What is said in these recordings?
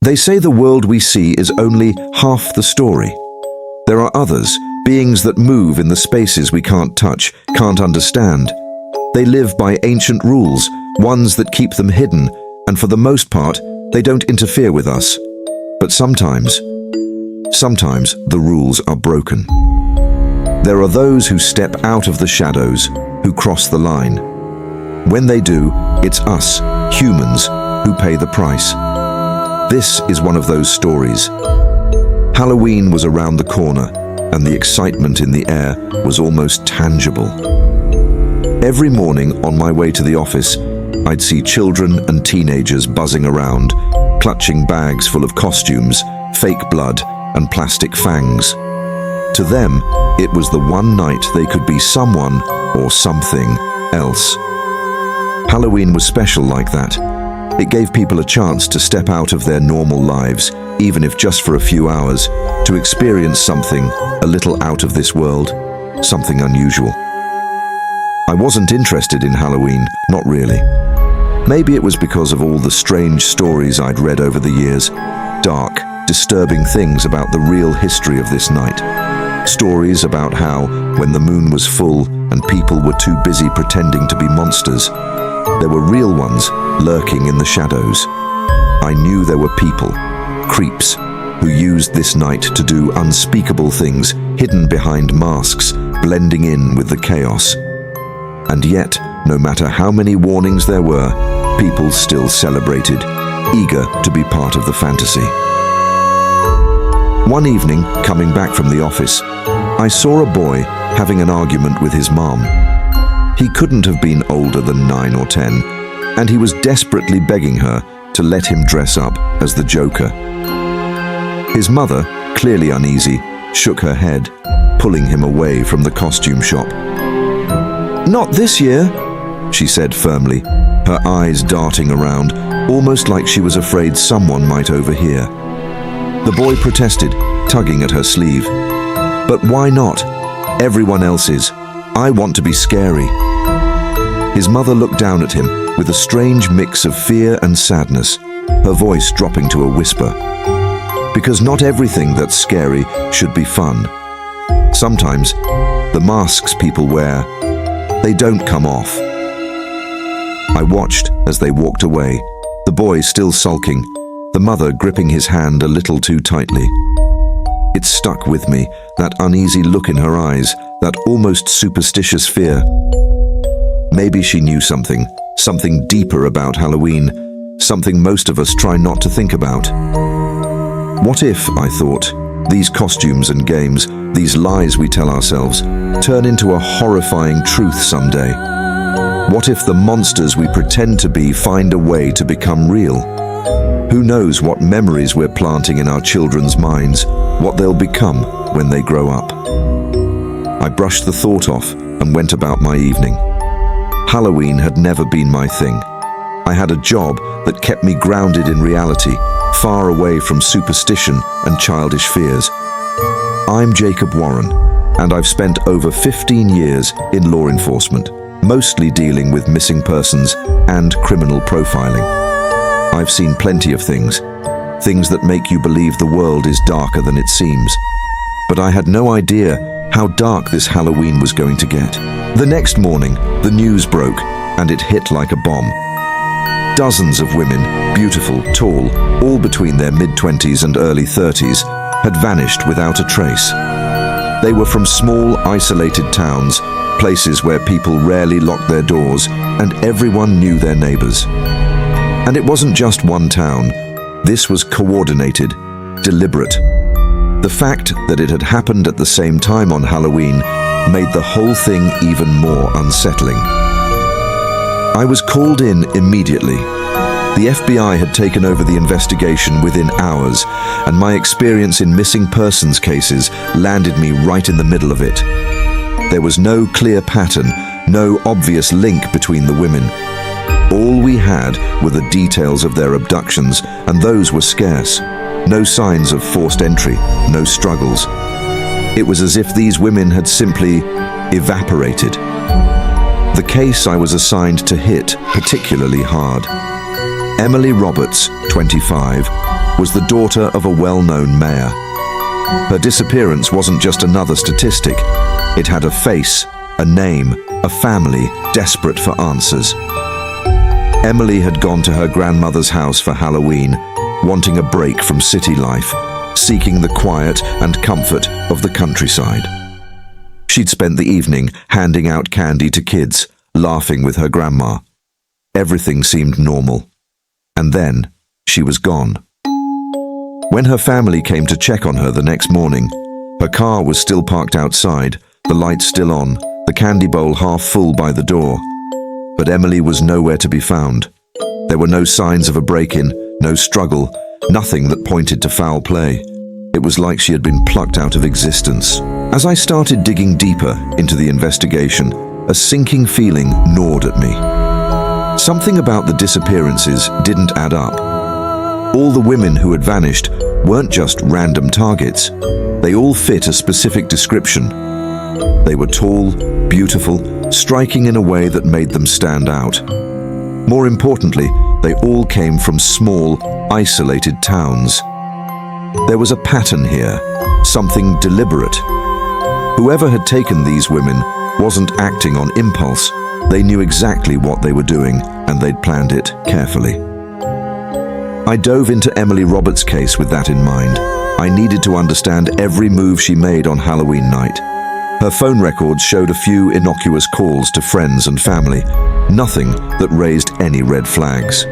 They say the world we see is only half the story. There are others, beings that move in the spaces we can't touch, can't understand. They live by ancient rules, ones that keep them hidden, and for the most part, they don't interfere with us. But sometimes the rules are broken. There are those who step out of the shadows, who cross the line. When they do, it's us, humans, who pay the price. This is one of those stories. Halloween was around the corner, and the excitement in the air was almost tangible. Every morning on my way to the office, I'd see children and teenagers buzzing around, clutching bags full of costumes, fake blood, and plastic fangs. To them, it was the one night they could be someone or something else. Halloween was special like that. It gave people a chance to step out of their normal lives, even if just for a few hours, to experience something a little out of this world, something unusual. I wasn't interested in Halloween, not really. Maybe it was because of all the strange stories I'd read over the years, dark, disturbing things about the real history of this night. Stories about how, when the moon was full and people were too busy pretending to be monsters, there were real ones lurking in the shadows. I knew there were people, creeps, who used this night to do unspeakable things, hidden behind masks, blending in with the chaos. And yet, no matter how many warnings there were, people still celebrated, eager to be part of the fantasy. One evening, coming back from the office, I saw a boy having an argument with his mom. He couldn't have been older than 9 or 10, and he was desperately begging her to let him dress up as the Joker. His mother, clearly uneasy, shook her head, pulling him away from the costume shop. "Not this year," she said firmly, her eyes darting around, almost like she was afraid someone might overhear. The boy protested, tugging at her sleeve. "But why not? Everyone else is. I want to be scary." His mother looked down at him with a strange mix of fear and sadness, her voice dropping to a whisper. Because not everything that's scary should be fun. Sometimes, the masks people wear, they don't come off. I watched as they walked away, the boy still sulking, the mother gripping his hand a little too tightly. It stuck with me, that uneasy look in her eyes, that almost superstitious fear. Maybe she knew something deeper about Halloween, something most of us try not to think about. What if, I thought, these costumes and games, these lies we tell ourselves, turn into a horrifying truth someday? What if the monsters we pretend to be find a way to become real? Who knows what memories we're planting in our children's minds, what they'll become when they grow up? I brushed the thought off and went about my evening. Halloween had never been my thing. I had a job that kept me grounded in reality, far away from superstition and childish fears. I'm Jacob Warren, and I've spent over 15 years in law enforcement, mostly dealing with missing persons and criminal profiling. I've seen plenty of things that make you believe the world is darker than it seems. But I had no idea how dark this Halloween was going to get. The next morning, the news broke, and it hit like a bomb. Dozens of women, beautiful, tall, all between their mid-20s and early 30s, had vanished without a trace. They were from small, isolated towns, places where people rarely locked their doors, and everyone knew their neighbors. And it wasn't just one town. This was coordinated, deliberate. The fact that it had happened at the same time on Halloween made the whole thing even more unsettling. I was called in immediately. The FBI had taken over the investigation within hours, and my experience in missing persons cases landed me right in the middle of it. There was no clear pattern, no obvious link between the women. All we had were the details of their abductions, and those were scarce. No signs of forced entry, no struggles. It was as if these women had simply evaporated. The case I was assigned to hit particularly hard. Emily Roberts, 25, was the daughter of a well-known mayor. Her disappearance wasn't just another statistic. It had a face, a name, a family desperate for answers. Emily had gone to her grandmother's house for Halloween, wanting a break from city life, seeking the quiet and comfort of the countryside. She'd spent the evening handing out candy to kids, laughing with her grandma. Everything seemed normal. And then she was gone. When her family came to check on her the next morning, her car was still parked outside, the lights still on, the candy bowl half full by the door. But Emily was nowhere to be found. There were no signs of a break-in, no struggle, nothing that pointed to foul play. It was like she had been plucked out of existence. As I started digging deeper into the investigation, a sinking feeling gnawed at me. Something about the disappearances didn't add up. All the women who had vanished weren't just random targets. They all fit a specific description. They were tall, beautiful, striking in a way that made them stand out. More importantly, they all came from small, isolated towns. There was a pattern here, something deliberate. Whoever had taken these women wasn't acting on impulse. They knew exactly what they were doing, and they'd planned it carefully. I dove into Emily Roberts' case with that in mind. I needed to understand every move she made on Halloween night. Her phone records showed a few innocuous calls to friends and family, nothing that raised any red flags.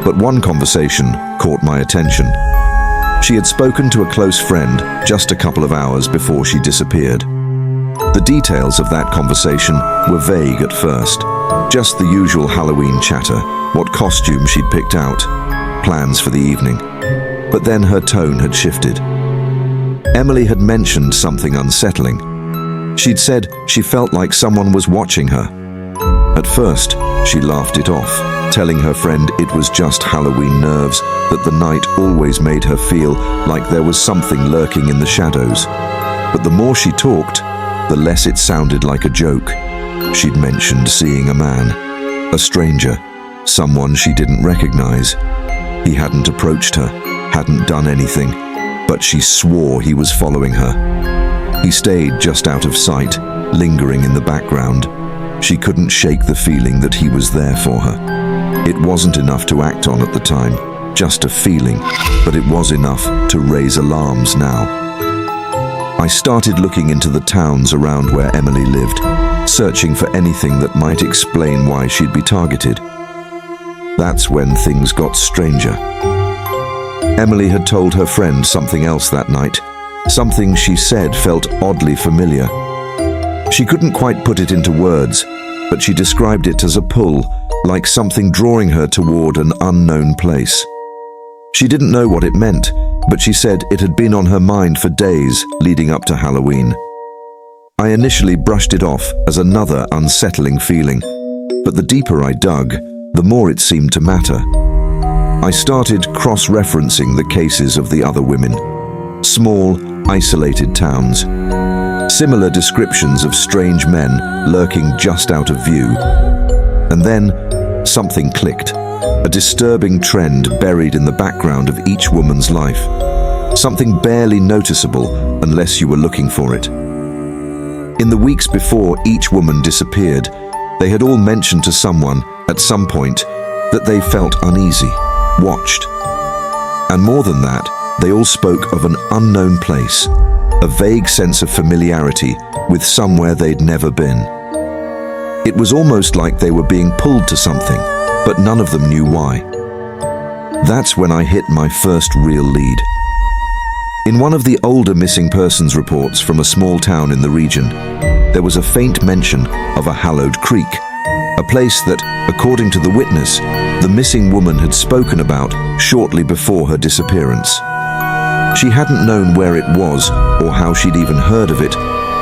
But one conversation caught my attention. She had spoken to a close friend just a couple of hours before she disappeared. The details of that conversation were vague at first. Just the usual Halloween chatter, what costume she'd picked out, plans for the evening. But then her tone had shifted. Emily had mentioned something unsettling. She'd said she felt like someone was watching her. At first, she laughed it off, telling her friend it was just Halloween nerves, that the night always made her feel like there was something lurking in the shadows. But the more she talked, the less it sounded like a joke. She'd mentioned seeing a man, a stranger, someone she didn't recognize. He hadn't approached her, hadn't done anything, but she swore he was following her. He stayed just out of sight, lingering in the background. She couldn't shake the feeling that he was there for her. It wasn't enough to act on at the time, just a feeling, but it was enough to raise alarms now. I started looking into the towns around where Emily lived, searching for anything that might explain why she'd be targeted. That's when things got stranger. Emily had told her friend something else that night, something she said felt oddly familiar. She couldn't quite put it into words, but she described it as a pull, like something drawing her toward an unknown place. She didn't know what it meant, but she said it had been on her mind for days leading up to Halloween. I initially brushed it off as another unsettling feeling, but the deeper I dug, the more it seemed to matter. I started cross-referencing the cases of the other women. Small, isolated towns. Similar descriptions of strange men lurking just out of view. And then, something clicked. A disturbing trend buried in the background of each woman's life. Something barely noticeable unless you were looking for it. In the weeks before each woman disappeared, they had all mentioned to someone, at some point, that they felt uneasy, watched. And more than that, they all spoke of an unknown place, a vague sense of familiarity with somewhere they'd never been. It was almost like they were being pulled to something, but none of them knew why. That's when I hit my first real lead. In one of the older missing persons reports from a small town in the region, there was a faint mention of a Hallowed Creek, a place that, according to the witness, the missing woman had spoken about shortly before her disappearance. She hadn't known where it was or how she'd even heard of it,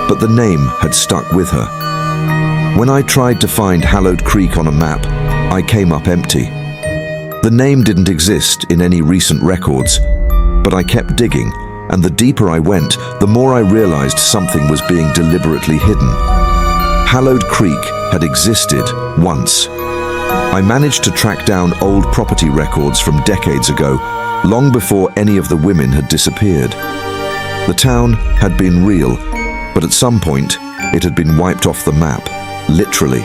but the name had stuck with her. When I tried to find Hallowed Creek on a map, I came up empty. The name didn't exist in any recent records, but I kept digging, and the deeper I went, the more I realized something was being deliberately hidden. Hallowed Creek had existed once. I managed to track down old property records from decades ago, long before any of the women had disappeared. The town had been real, but at some point, it had been wiped off the map, literally.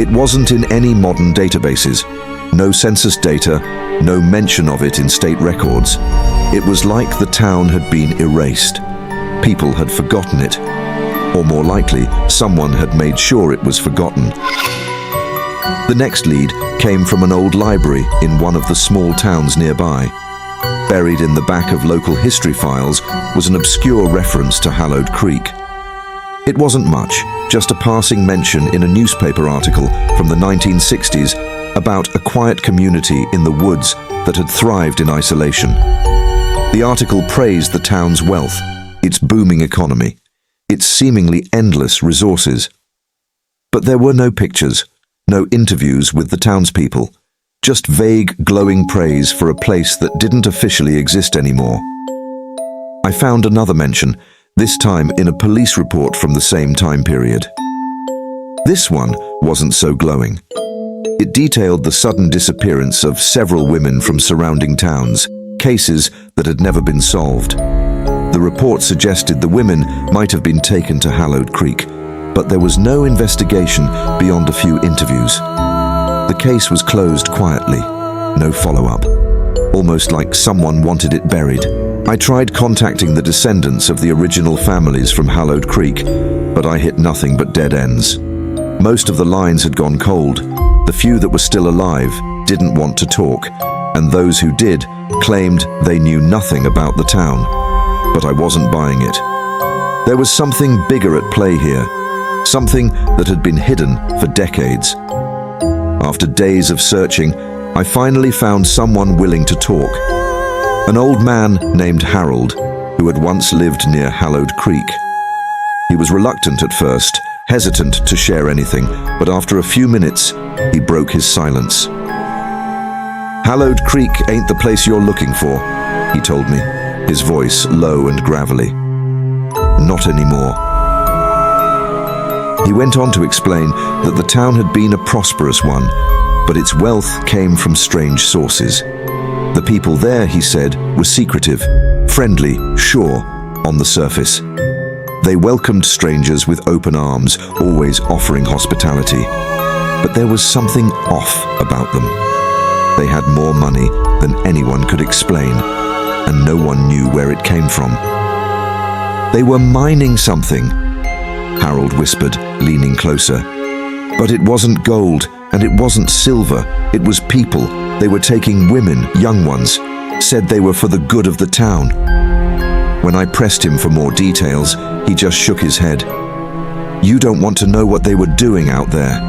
It wasn't in any modern databases, no census data, no mention of it in state records. It was like the town had been erased. People had forgotten it, or more likely, someone had made sure it was forgotten. The next lead came from an old library in one of the small towns nearby. Buried in the back of local history files was an obscure reference to Hallowed Creek. It wasn't much, just a passing mention in a newspaper article from the 1960s about a quiet community in the woods that had thrived in isolation. The article praised the town's wealth, its booming economy, its seemingly endless resources. But there were no pictures, no interviews with the townspeople, just vague, glowing praise for a place that didn't officially exist anymore. I found another mention, this time in a police report from the same time period. This one wasn't so glowing. It detailed the sudden disappearance of several women from surrounding towns, cases that had never been solved. The report suggested the women might have been taken to Hallowed Creek, but there was no investigation beyond a few interviews. The case was closed quietly, no follow-up, almost like someone wanted it buried. I tried contacting the descendants of the original families from Hallowed Creek, but I hit nothing but dead ends. Most of the lines had gone cold. The few that were still alive didn't want to talk, and those who did claimed they knew nothing about the town. But I wasn't buying it. There was something bigger at play here, something that had been hidden for decades. After days of searching, I finally found someone willing to talk. An old man named Harold, who had once lived near Hallowed Creek. He was reluctant at first, hesitant to share anything, but after a few minutes, he broke his silence. "Hallowed Creek ain't the place you're looking for," he told me, his voice low and gravelly. "Not anymore." He went on to explain that the town had been a prosperous one, but its wealth came from strange sources. The people there, he said, were secretive, friendly, sure, on the surface. They welcomed strangers with open arms, always offering hospitality. But there was something off about them. They had more money than anyone could explain, and no one knew where it came from. "They were mining something," Harold whispered, leaning closer. "But it wasn't gold, and it wasn't silver. It was people. They were taking women, young ones, said they were for the good of the town." When I pressed him for more details, he just shook his head. "You don't want to know what they were doing out there.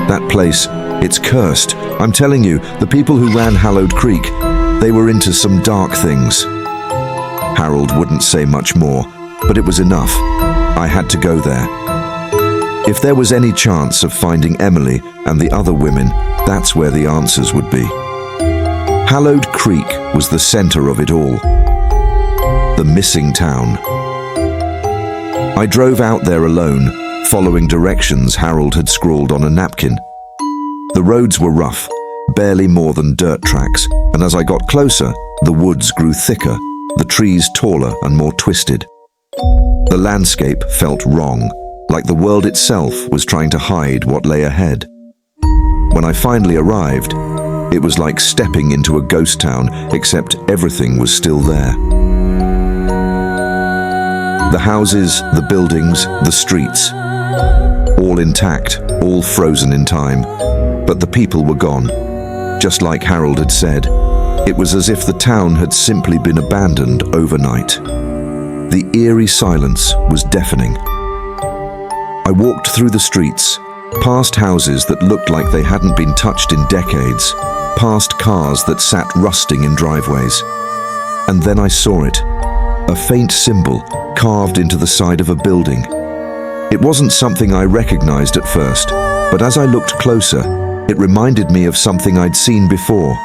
That place, it's cursed. I'm telling you, the people who ran Hallowed Creek, they were into some dark things." Harold wouldn't say much more, but it was enough. I had to go there. If there was any chance of finding Emily and the other women, that's where the answers would be. Hallowed Creek was the center of it all. The missing town. I drove out there alone, following directions Harold had scrawled on a napkin. The roads were rough, barely more than dirt tracks, and as I got closer, the woods grew thicker, the trees taller and more twisted. The landscape felt wrong, like the world itself was trying to hide what lay ahead. When I finally arrived, it was like stepping into a ghost town, except everything was still there. The houses, the buildings, the streets, all intact, all frozen in time, but the people were gone. Just like Harold had said, it was as if the town had simply been abandoned overnight. The eerie silence was deafening. I walked through the streets, past houses that looked like they hadn't been touched in decades, past cars that sat rusting in driveways. And then I saw it, a faint symbol carved into the side of a building. It wasn't something I recognized at first, but as I looked closer, it reminded me of something I'd seen before,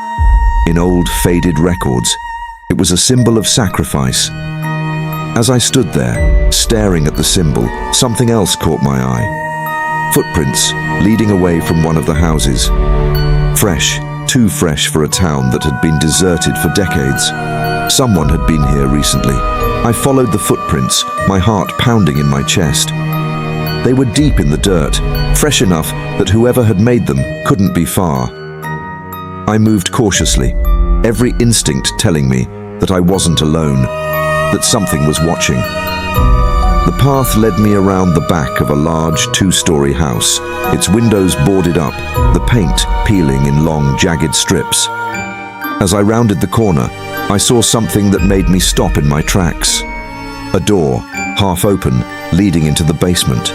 in old faded records. It was a symbol of sacrifice. As I stood there, staring at the symbol, something else caught my eye. Footprints leading away from one of the houses. Fresh, too fresh for a town that had been deserted for decades. Someone had been here recently. I followed the footprints, my heart pounding in my chest. They were deep in the dirt, fresh enough that whoever had made them couldn't be far. I moved cautiously, every instinct telling me that I wasn't alone, that something was watching. The path led me around the back of a large two-story house, its windows boarded up, the paint peeling in long, jagged strips. As I rounded the corner, I saw something that made me stop in my tracks. A door, half open, leading into the basement.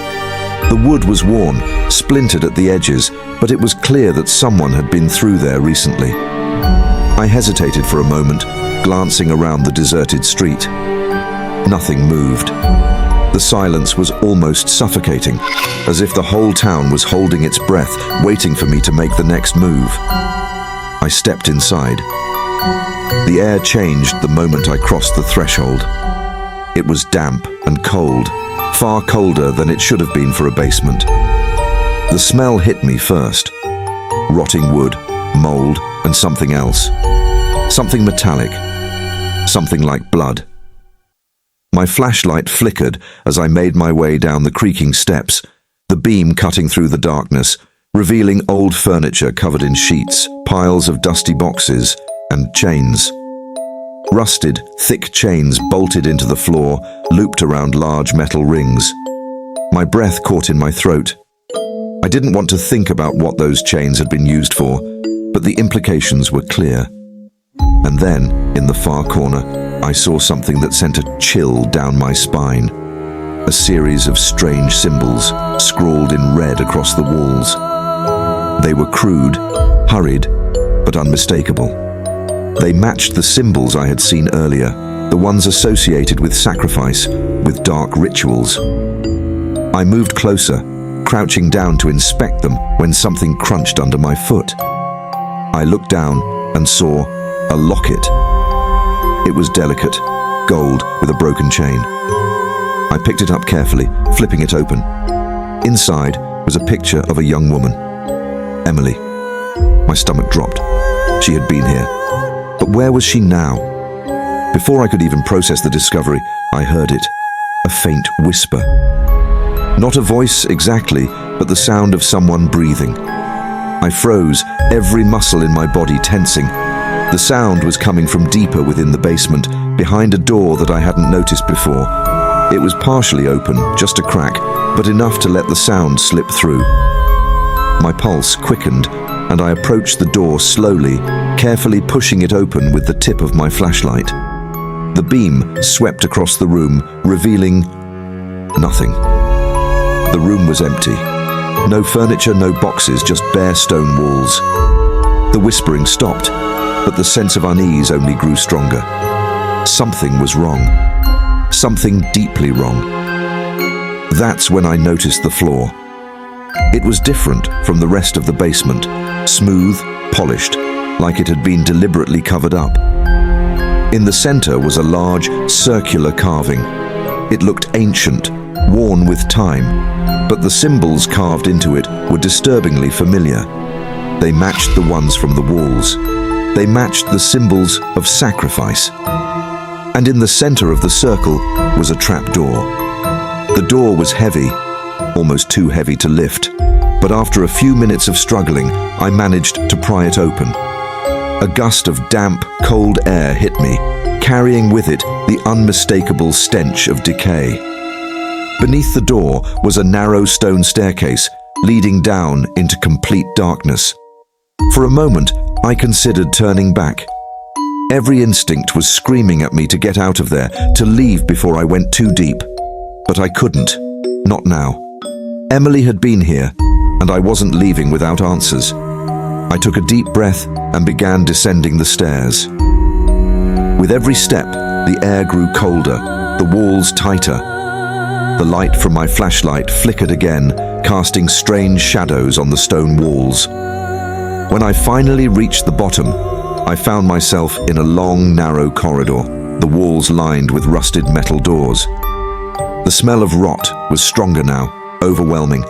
The wood was worn, splintered at the edges, but it was clear that someone had been through there recently. I hesitated for a moment, glancing around the deserted street. Nothing moved. The silence was almost suffocating, as if the whole town was holding its breath, waiting for me to make the next move. I stepped inside. The air changed the moment I crossed the threshold. It was damp and cold, far colder than it should have been for a basement. The smell hit me first. Rotting wood, mold, and something else. Something metallic. Something like blood. My flashlight flickered as I made my way down the creaking steps, the beam cutting through the darkness, revealing old furniture covered in sheets, piles of dusty boxes, and chains. Rusted, thick chains bolted into the floor, looped around large metal rings. My breath caught in my throat. I didn't want to think about what those chains had been used for, but the implications were clear. And then, in the far corner, I saw something that sent a chill down my spine. A series of strange symbols, scrawled in red across the walls. They were crude, hurried, but unmistakable. They matched the symbols I had seen earlier, the ones associated with sacrifice, with dark rituals. I moved closer, crouching down to inspect them when something crunched under my foot. I looked down and saw a locket. It was delicate, gold with a broken chain. I picked it up carefully, flipping it open. Inside was a picture of a young woman. Emily. My stomach dropped. She had been here. But where was she now? Before I could even process the discovery, I heard it. A faint whisper. Not a voice exactly, but the sound of someone breathing. I froze, every muscle in my body tensing. The sound was coming from deeper within the basement, behind a door that I hadn't noticed before. It was partially open, just a crack, but enough to let the sound slip through. My pulse quickened, and I approached the door slowly, carefully pushing it open with the tip of my flashlight. The beam swept across the room, revealing nothing. The room was empty. No furniture, no boxes, just bare stone walls. The whispering stopped, but the sense of unease only grew stronger. Something was wrong. Something deeply wrong. That's when I noticed the floor. It was different from the rest of the basement, smooth, polished, like it had been deliberately covered up. In the center was a large, circular carving. It looked ancient, worn with time, but the symbols carved into it were disturbingly familiar. They matched the ones from the walls. They matched the symbols of sacrifice. And in the center of the circle was a trapdoor. The door was heavy, almost too heavy to lift, but after a few minutes of struggling, I managed to pry it open. A gust of damp, cold air hit me, carrying with it the unmistakable stench of decay. Beneath the door was a narrow stone staircase leading down into complete darkness. For a moment, I considered turning back. Every instinct was screaming at me to get out of there, to leave before I went too deep. But I couldn't. Not now. Emily had been here, and I wasn't leaving without answers. I took a deep breath and began descending the stairs. With every step, the air grew colder, the walls tighter. The light from my flashlight flickered again, casting strange shadows on the stone walls. When I finally reached the bottom, I found myself in a long, narrow corridor, the walls lined with rusted metal doors. The smell of rot was stronger now, overwhelming,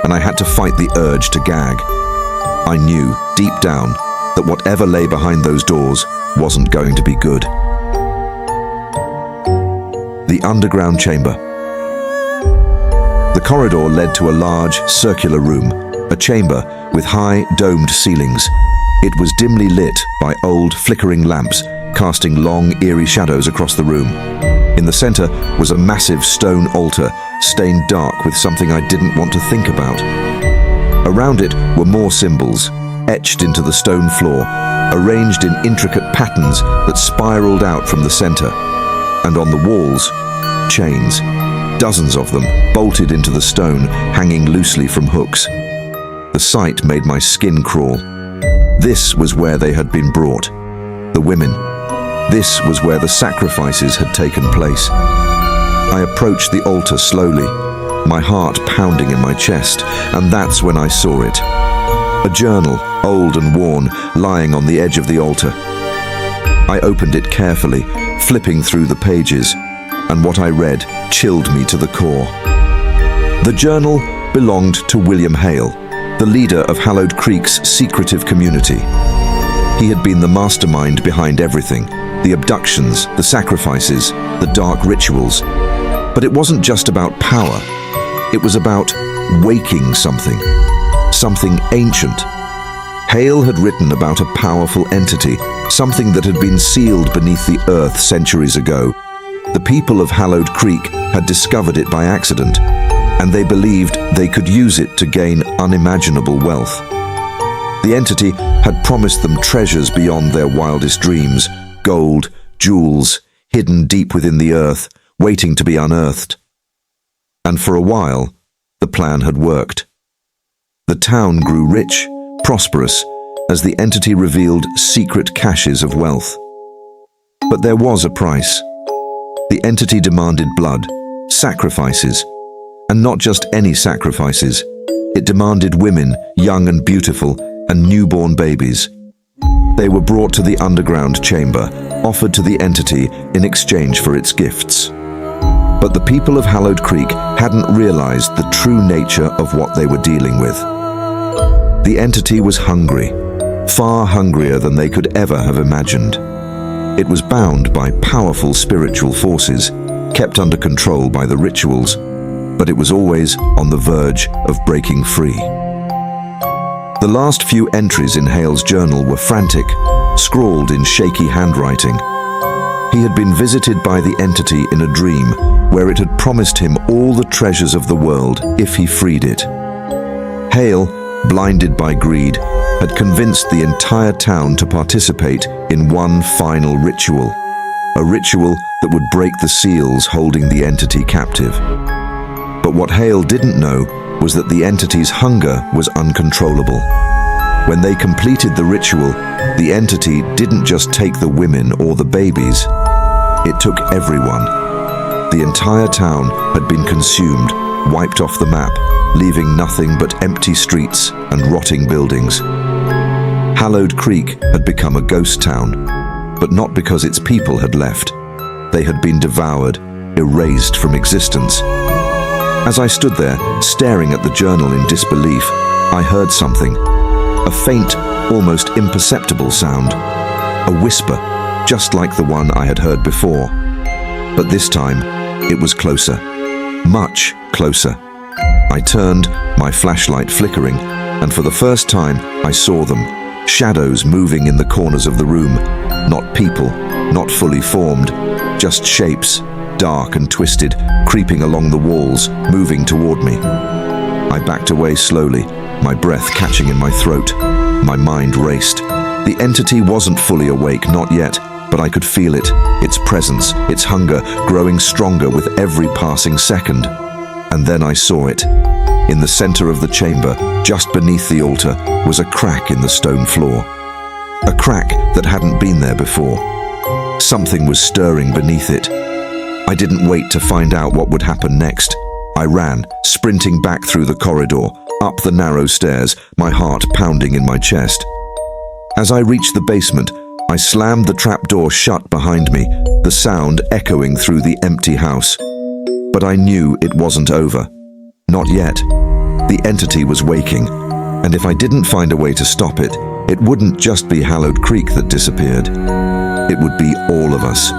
and I had to fight the urge to gag. I knew, deep down, that whatever lay behind those doors wasn't going to be good. The underground chamber. The corridor led to a large, circular room, a chamber with high, domed ceilings. It was dimly lit by old, flickering lamps, casting long, eerie shadows across the room. In the center was a massive stone altar, stained dark with something I didn't want to think about. Around it were more symbols, etched into the stone floor, arranged in intricate patterns that spiraled out from the center. And on the walls, chains, dozens of them, bolted into the stone, hanging loosely from hooks. The sight made my skin crawl. This was where they had been brought, the women. This was where the sacrifices had taken place. I approached the altar slowly, my heart pounding in my chest, and that's when I saw it. A journal, old and worn, lying on the edge of the altar. I opened it carefully, flipping through the pages, and what I read chilled me to the core. The journal belonged to William Hale, the leader of Hallowed Creek's secretive community. He had been the mastermind behind everything, the abductions, the sacrifices, the dark rituals. But it wasn't just about power. It was about waking something ancient. Hale had written about a powerful entity, something that had been sealed beneath the earth centuries ago. The people of Hallowed Creek had discovered it by accident, and they believed they could use it to gain unimaginable wealth. The entity had promised them treasures beyond their wildest dreams, gold, jewels, hidden deep within the earth, waiting to be unearthed. And for a while, the plan had worked. The town grew rich, prosperous, as the entity revealed secret caches of wealth. But there was a price. The entity demanded blood, sacrifices, and not just any sacrifices. It demanded women, young and beautiful, and newborn babies. They were brought to the underground chamber, offered to the entity in exchange for its gifts. But the people of Hallowed Creek hadn't realized the true nature of what they were dealing with. The entity was hungry, far hungrier than they could ever have imagined. It was bound by powerful spiritual forces, kept under control by the rituals, but it was always on the verge of breaking free. The last few entries in Hale's journal were frantic, scrawled in shaky handwriting. He had been visited by the entity in a dream where it had promised him all the treasures of the world if he freed it. Hale, blinded by greed, had convinced the entire town to participate in one final ritual, a ritual that would break the seals holding the entity captive. But what Hale didn't know was that the entity's hunger was uncontrollable. When they completed the ritual, the entity didn't just take the women or the babies. It took everyone. The entire town had been consumed, wiped off the map, leaving nothing but empty streets and rotting buildings. Hallowed Creek had become a ghost town, but not because its people had left. They had been devoured, erased from existence. As I stood there, staring at the journal in disbelief, I heard something. A faint, almost imperceptible sound. A whisper, just like the one I had heard before. But this time, it was closer. Much closer. I turned, my flashlight flickering, and for the first time, I saw them. Shadows moving in the corners of the room. Not people, not fully formed, just shapes, dark and twisted, creeping along the walls, moving toward me. I backed away slowly, my breath catching in my throat. My mind raced. The entity wasn't fully awake, not yet, but I could feel it, its presence, its hunger growing stronger with every passing second. And then I saw it. In the center of the chamber, just beneath the altar, was a crack in the stone floor. A crack that hadn't been there before. Something was stirring beneath it. I didn't wait to find out what would happen next. I ran, sprinting back through the corridor, up the narrow stairs, my heart pounding in my chest. As I reached the basement, I slammed the trapdoor shut behind me, the sound echoing through the empty house. But I knew it wasn't over. Not yet. The entity was waking, and if I didn't find a way to stop it, it wouldn't just be Hallowed Creek that disappeared. It would be all of us.